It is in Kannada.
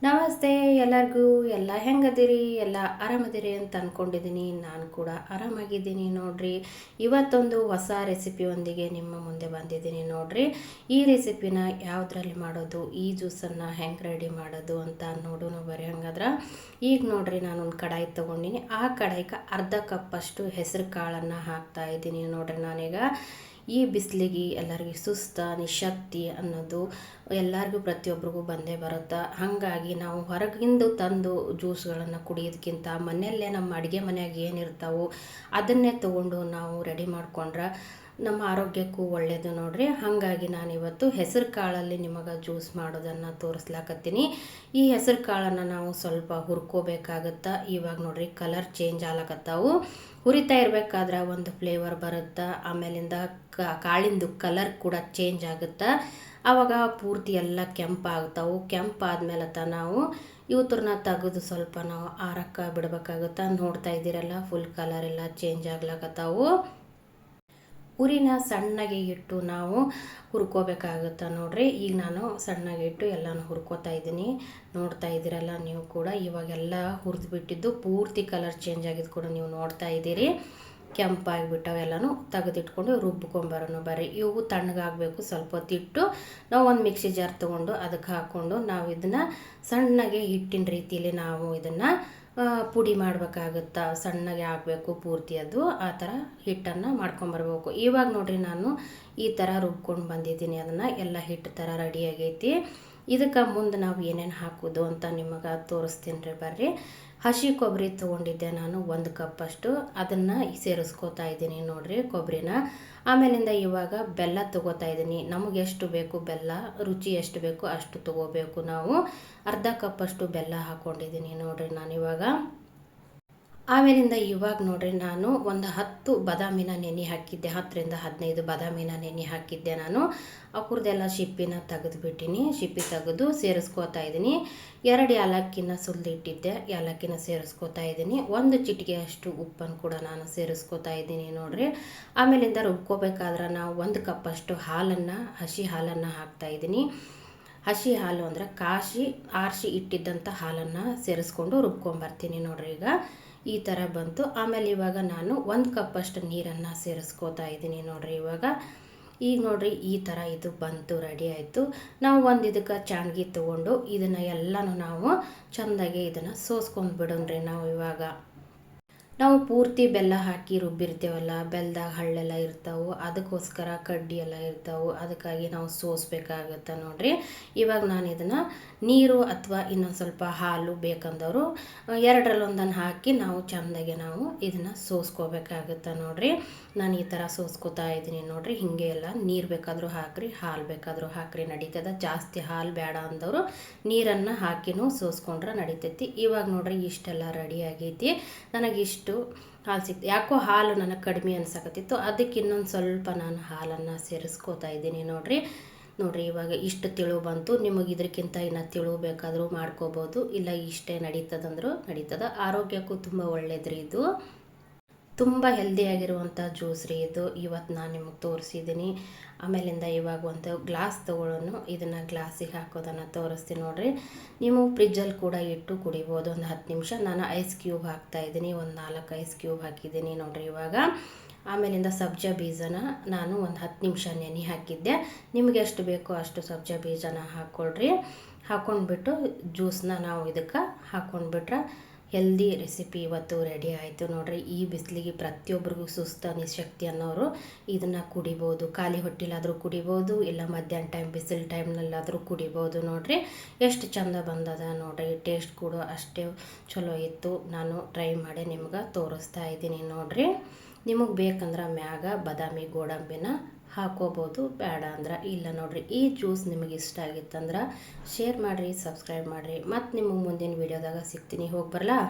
ನಮಸ್ತೆ ಎಲ್ಲರಿಗೂ. ಎಲ್ಲ ಹೆಂಗದಿರಿ? ಎಲ್ಲ ಆರಾಮದಿರಿ ಅಂತ ಅಂದ್ಕೊಂಡಿದ್ದೀನಿ. ನಾನು ಕೂಡ ಆರಾಮಾಗಿದ್ದೀನಿ ನೋಡ್ರಿ. ಇವತ್ತೊಂದು ಹೊಸ ರೆಸಿಪಿಯೊಂದಿಗೆ ನಿಮ್ಮ ಮುಂದೆ ಬಂದಿದ್ದೀನಿ ನೋಡ್ರಿ. ಈ ರೆಸಿಪಿನ ಯಾವುದ್ರಲ್ಲಿ ಮಾಡೋದು, ಈ ಜ್ಯೂಸನ್ನು ಹೆಂಗೆ ರೆಡಿ ಮಾಡೋದು ಅಂತ ನೋಡೋಣ ಬರ್ರಿ. ಹಂಗಾದ್ರೆ ಈಗ ನೋಡ್ರಿ, ನಾನು ಒಂದು ಕಡಾಯಿ ತೊಗೊಂಡಿನಿ. ಆ ಕಡಾಯಿಗೆ ಅರ್ಧ ಕಪ್ಪಷ್ಟು ಹೆಸರು ಕಾಳನ್ನು ಹಾಕ್ತಾ ಇದ್ದೀನಿ ನೋಡ್ರಿ. ನಾನೀಗ ಈ ಬಿಸಿಲಿಗೆ ಎಲ್ಲರಿಗೂ ಸುಸ್ತು ನಿಶಕ್ತಿ ಅನ್ನೋದು ಎಲ್ಲರಿಗೂ ಪ್ರತಿಯೊಬ್ಬರಿಗೂ ಬಂದೇ ಬರುತ್ತೆ. ಹಾಗಾಗಿ ನಾವು ಹೊರಗಿಂದು ತಂದು ಜ್ಯೂಸ್ಗಳನ್ನು ಕುಡಿಯೋದಕ್ಕಿಂತ ಮನೆಯಲ್ಲೇ ನಮ್ಮ ಅಡುಗೆ ಮನೆಯಾಗ ಏನಿರ್ತಾವೋ ಅದನ್ನೇ ತೊಗೊಂಡು ನಾವು ರೆಡಿ ಮಾಡ್ಕೊಂಡ್ರೆ ನಮ್ಮ ಆರೋಗ್ಯಕ್ಕೂ ಒಳ್ಳೆಯದು ನೋಡ್ರಿ. ಹಾಗಾಗಿ ನಾನಿವತ್ತು ಹೆಸರು ಕಾಳಲ್ಲಿ ನಿಮಗೆ ಜ್ಯೂಸ್ ಮಾಡೋದನ್ನು ತೋರಿಸ್ಲಾಕತ್ತೀನಿ. ಈ ಹೆಸರು ಕಾಳನ್ನು ನಾವು ಸ್ವಲ್ಪ ಹುರ್ಕೋಬೇಕಾಗತ್ತೆ. ಇವಾಗ ನೋಡ್ರಿ ಕಲರ್ ಚೇಂಜ್ ಆಗ್ಲಕತ್ತಾವು. ಹುರಿತಾ ಇರಬೇಕಾದ್ರೆ ಒಂದು ಫ್ಲೇವರ್ ಬರುತ್ತೆ, ಆಮೇಲಿಂದ ಕಾಳಿಂದು ಕಲರ್ ಕೂಡ ಚೇಂಜ್ ಆಗುತ್ತೆ. ಆವಾಗ ಪೂರ್ತಿ ಎಲ್ಲ ಕೆಂಪಾಗ್ತಾವೆ. ಕೆಂಪಾದ್ಮೇಲೆ ನಾವು ಇವತ್ತರನ್ನ ತೆಗೆದು ಸ್ವಲ್ಪ ನಾವು ಆರಕ್ಕೆ ಬಿಡಬೇಕಾಗುತ್ತೆ. ನೋಡ್ತಾ ಇದ್ದೀರಲ್ಲ, ಫುಲ್ ಕಲರ್ ಎಲ್ಲ ಚೇಂಜ್ ಆಗ್ಲಕತ್ತಾವು. ಉರಿನ ಸಣ್ಣಗೆ ಇಟ್ಟು ನಾವು ಹುರ್ಕೋಬೇಕಾಗುತ್ತೆ ನೋಡ್ರಿ. ಈಗ ನಾನು ಸಣ್ಣಗೆ ಇಟ್ಟು ಎಲ್ಲನೂ ಹುರ್ಕೋತಾ ಇದ್ದೀನಿ. ನೋಡ್ತಾ ಇದ್ದೀರಲ್ಲ ನೀವು ಕೂಡ. ಇವಾಗೆಲ್ಲ ಹುರಿದು ಬಿಟ್ಟಿದ್ದು ಪೂರ್ತಿ ಕಲರ್ ಚೇಂಜ್ ಆಗಿದ್ದು ಕೂಡ ನೀವು ನೋಡ್ತಾ ಇದ್ದೀರಿ. ಕೆಂಪಾಗಿಬಿಟ್ಟವು. ಎಲ್ಲನೂ ತೆಗೆದಿಟ್ಕೊಂಡು ರುಬ್ಕೊಂಬರೋಣ ಬರ್ರಿ. ಇವು ತಣ್ಣಗಾಗಬೇಕು. ಸ್ವಲ್ಪ ಹೊತ್ತಿಟ್ಟು ನಾವು ಒಂದು ಮಿಕ್ಸಿ ಜಾರ್ ತೊಗೊಂಡು ಅದಕ್ಕೆ ಹಾಕ್ಕೊಂಡು ನಾವು ಇದನ್ನು ಸಣ್ಣಗೆ ಹಿಟ್ಟಿನ ರೀತಿಯಲ್ಲಿ ನಾವು ಇದನ್ನು ಪುಡಿ ಮಾಡಬೇಕಾಗುತ್ತೆ. ಸಣ್ಣಗೆ ಆಗಬೇಕು ಪೂರ್ತಿ, ಅದು ಆ ಥರ ಹಿಟ್ಟನ್ನು ಮಾಡ್ಕೊಂಬರ್ಬೇಕು. ಇವಾಗ ನೋಡ್ರಿ, ನಾನು ಈ ಥರ ರುಬ್ಕೊಂಡು ಬಂದಿದ್ದೀನಿ. ಅದನ್ನು ಎಲ್ಲ ಹಿಟ್ಟು ಥರ ರೆಡಿ ಆಗೈತಿ. ಇದಕ್ಕೆ ಮುಂದೆ ನಾವು ಏನೇನು ಹಾಕೋದು ಅಂತ ನಿಮಗೆ ತೋರಿಸ್ತೀನಿ ರೀ ಬರ್ರಿ. ಹಸಿ ಕೊಬ್ಬರಿ ತೊಗೊಂಡಿದ್ದೆ ನಾನು 1 ಕಪ್ಪಷ್ಟು. ಅದನ್ನು ಸೇರಿಸ್ಕೋತಾ ಇದ್ದೀನಿ ನೋಡ್ರಿ ಕೊಬ್ಬರಿನ. ಆಮೇಲಿಂದ ಇವಾಗ ಬೆಲ್ಲ ತೊಗೋತಾ ಇದ್ದೀನಿ. ನಮಗೆ ಎಷ್ಟು ಬೇಕು ಬೆಲ್ಲ, ರುಚಿ ಎಷ್ಟು ಬೇಕು ಅಷ್ಟು ತೊಗೋಬೇಕು ನಾವು. ಅರ್ಧ ಕಪ್ಪಷ್ಟು ಬೆಲ್ಲ ಹಾಕ್ಕೊಂಡಿದ್ದೀನಿ ನೋಡ್ರಿ ನಾನಿವಾಗ. ಆಮೇಲಿಂದ ಇವಾಗ ನೋಡ್ರಿ, ನಾನು ಒಂದು 10 ಬಾದಾಮಿನ ನೆನೆ ಹಾಕಿದ್ದೆ. 10ರಿಂದ 15 ಬಾದಾಮಿನ ನೆನೆ ಹಾಕಿದ್ದೆ ನಾನು. ಅವ್ರದ್ದೆಲ್ಲ ಶಿಪ್ಪಿನ ತೆಗೆದುಬಿಟ್ಟಿನಿ. ಶಿಪ್ಪಿ ತೆಗೆದು ಸೇರಿಸ್ಕೋತಾ ಇದ್ದೀನಿ. 2 ಏಲಕ್ಕಿನ ಸುಲಿದಿಟ್ಟಿದ್ದೆ, ಏಲಕ್ಕಿನ ಸೇರಿಸ್ಕೋತಾ ಇದ್ದೀನಿ. 1 ಚಿಟಿಕೆ ಅಷ್ಟು ಉಪ್ಪನ್ನು ಕೂಡ ನಾನು ಸೇರಿಸ್ಕೋತಾ ಇದ್ದೀನಿ ನೋಡ್ರಿ. ಆಮೇಲಿಂದ ರುಬ್ಕೋಬೇಕಾದ್ರೆ ನಾವು 1 ಕಪ್ಪಷ್ಟು ಹಾಲನ್ನು, ಹಸಿ ಹಾಲನ್ನು ಹಾಕ್ತಾ ಇದ್ದೀನಿ. ಹಸಿ ಹಾಲು ಅಂದರೆ ಆರಿಸಿ ಇಟ್ಟಿದ್ದಂಥ ಹಾಲನ್ನು ಸೇರಿಸ್ಕೊಂಡು ರುಬ್ಕೊಂಬರ್ತೀನಿ ನೋಡ್ರಿ. ಈಗ ಈ ಥರ ಬಂತು. ಆಮೇಲೆ ಇವಾಗ ನಾನು 1 ಕಪ್ಪಷ್ಟು ನೀರನ್ನು ಸೇರಿಸ್ಕೋತಾ ಇದ್ದೀನಿ ನೋಡ್ರಿ. ಈಗ ನೋಡ್ರಿ, ಈ ಥರ ಇದು ಬಂತು, ರೆಡಿ ಆಯಿತು. ನಾವು ಇದಕ್ಕೆ ಚಾಣ್ಗಿ ತೊಗೊಂಡು ಇದನ್ನು ಎಲ್ಲನೂ ನಾವು ಚೆಂದಾಗಿ ಇದನ್ನು ಸೋಸ್ಕೊಂಡು ಬಿಡೋಣ್ರಿ. ನಾವು ಪೂರ್ತಿ ಬೆಲ್ಲ ಹಾಕಿ ರುಬ್ಬಿರ್ತೇವಲ್ಲ, ಬೆಲ್ಲದಾಗ ಹಳ್ಳೆಲ್ಲ ಇರ್ತಾವೆ, ಅದಕ್ಕೋಸ್ಕರ ಕಡ್ಡಿ ಎಲ್ಲ ಇರ್ತಾವೆ. ಅದಕ್ಕಾಗಿ ನಾವು ಸೋಸ್ಬೇಕಾಗತ್ತೆ ನೋಡ್ರಿ. ಇವಾಗ ನಾನು ಇದನ್ನು ನೀರು ಅಥವಾ ಇನ್ನೊಂದು ಸ್ವಲ್ಪ ಹಾಲು ಬೇಕಂದವರು 2ರಲ್ಲೊಂದನ್ನು ಹಾಕಿ ನಾವು ಚೆಂದಾಗಿ ನಾವು ಇದನ್ನು ಸೋಸ್ಕೋಬೇಕಾಗತ್ತೆ ನೋಡ್ರಿ. ನಾನು ಈ ಥರ ಸೋಸ್ಕೋತಾ ಇದ್ದೀನಿ ನೋಡ್ರಿ. ಹೀಗೆ ಎಲ್ಲ ನೀರು ಬೇಕಾದರೂ ಹಾಕ್ರಿ, ಹಾಲು ಬೇಕಾದರೂ ಹಾಕ್ರಿ, ನಡೀತದೆ. ಜಾಸ್ತಿ ಹಾಲು ಬೇಡ ಅಂದವರು ನೀರನ್ನು ಹಾಕಿನೂ ಸೋಸ್ಕೊಂಡ್ರೆ ನಡೀತೈತಿ. ಇವಾಗ ನೋಡ್ರಿ, ಇಷ್ಟೆಲ್ಲ ರೆಡಿ ಆಗೈತಿ. ನನಗಿಷ್ಟು ಹಾಲು ಸಿಕ್ತು. ಯಾಕೋ ಹಾಲು ನನಗೆ ಕಡಿಮೆ ಅನ್ಸಕತ್ತಿತ್ತು, ಅದಕ್ಕೆ ಇನ್ನೊಂದು ಸ್ವಲ್ಪ ನಾನು ಹಾಲನ್ನು ಸೇರಿಸ್ಕೋತಾ ಇದ್ದೀನಿ ನೋಡ್ರಿ. ಇವಾಗ ಇಷ್ಟು ತಿಳು ಬಂತು. ನಿಮಗೆ ಇದಕ್ಕಿಂತ ಇನ್ನು ತಿಳು ಬೇಕಾದರೂ ಮಾಡ್ಕೋಬೋದು, ಇಲ್ಲ ಇಷ್ಟೇ ನಡೀತದಂದ್ರೂ ನಡೀತದೆ. ಆರೋಗ್ಯಕ್ಕೂ ತುಂಬ ಒಳ್ಳೇದ್ರಿ ಇದು. ತುಂಬ ಹೆಲ್ದಿಯಾಗಿರುವಂಥ ಜ್ಯೂಸ್ ರೀ ಇದು. ಇವತ್ತು ನಾನು ನಿಮಗೆ ತೋರಿಸಿದ್ದೀನಿ. ಆಮೇಲಿಂದ ಇವಾಗ ಒಂದು ಗ್ಲಾಸ್ ತೊಗೊಳ್ಳೋನು, ಇದನ್ನು ಗ್ಲಾಸಿಗೆ ಹಾಕೋದನ್ನು ತೋರಿಸ್ತೀನಿ ನೋಡ್ರಿ. ನೀವು ಫ್ರಿಜ್ಜಲ್ಲಿ ಕೂಡ ಇಟ್ಟು ಕುಡಿಬೋದು. ಒಂದು 10 ನಿಮಿಷ ನಾನು ಐಸ್ ಕ್ಯೂಬ್ ಹಾಕ್ತಾಯಿದ್ದೀನಿ. ಒಂದು 4 ಐಸ್ ಕ್ಯೂಬ್ ಹಾಕಿದ್ದೀನಿ ನೋಡ್ರಿ ಇವಾಗ. ಆಮೇಲಿಂದ ಸಬ್ಜಾ ಬೀಜನ ನಾನು ಒಂದು 10 ನಿಮಿಷ ನೆನೆ ಹಾಕಿದ್ದೆ. ನಿಮಗೆ ಎಷ್ಟು ಬೇಕೋ ಅಷ್ಟು ಸಬ್ಜಾ ಬೀಜನ ಹಾಕ್ಕೊಳ್ರಿ. ಹಾಕ್ಕೊಂಡ್ಬಿಟ್ಟು ಜ್ಯೂಸನ್ನ ನಾವು ಇದಕ್ಕೆ ಹಾಕ್ಕೊಂಡ್ಬಿಟ್ರೆ ಹೆಲ್ದಿ ರೆಸಿಪಿ ಇವತ್ತು ರೆಡಿ ಆಯಿತು ನೋಡ್ರಿ. ಈ ಬಿಸಿಲಿಗೆ ಪ್ರತಿಯೊಬ್ಬರಿಗೂ ಸುಸ್ತು ನಿಶಕ್ತಿ ಅನ್ನೋರು ಇದನ್ನು ಕುಡಿಬೋದು. ಖಾಲಿ ಹೊಟ್ಟಿಲಾದರೂ ಕುಡಿಬೋದು, ಇಲ್ಲ ಮಧ್ಯಾಹ್ನ ಟೈಮ್ ಬಿಸಿಲು ಟೈಮ್ನಲ್ಲಾದರೂ ಕುಡಿಬೋದು ನೋಡ್ರಿ. ಎಷ್ಟು ಚಂದ ಬಂದದ ನೋಡ್ರಿ. ಟೇಸ್ಟ್ ಕೂಡ ಅಷ್ಟೇ ಚಲೋ ಇತ್ತು. ನಾನು ಟ್ರೈ ಮಾಡಿ ನಿಮ್ಗೆ ತೋರಿಸ್ತಾ ಇದ್ದೀನಿ ನೋಡ್ರಿ. ನಿಮಗೆ ಬೇಕಂದ್ರೆ ಮ್ಯಾಗ ಬಾದಾಮಿ ಗೋಡಂಬಿನ ಹಾಕೋಬೋದು, ಬೇಡ ಅಂದ್ರೆ ಇಲ್ಲ ನೋಡ್ರಿ. ಈ ಜ್ಯೂಸ್ ನಿಮಗೆ ಇಷ್ಟ ಆಗಿತ್ತಂದ್ರೆ ಶೇರ್ ಮಾಡಿರಿ, ಸಬ್ಸ್ಕ್ರೈಬ್ ಮಾಡಿರಿ. ಮತ್ತು ನಿಮಗೆ ಮುಂದಿನ ವೀಡಿಯೋದಾಗ ಸಿಗ್ತೀನಿ. ಹೋಗಿ ಬರಲಾ?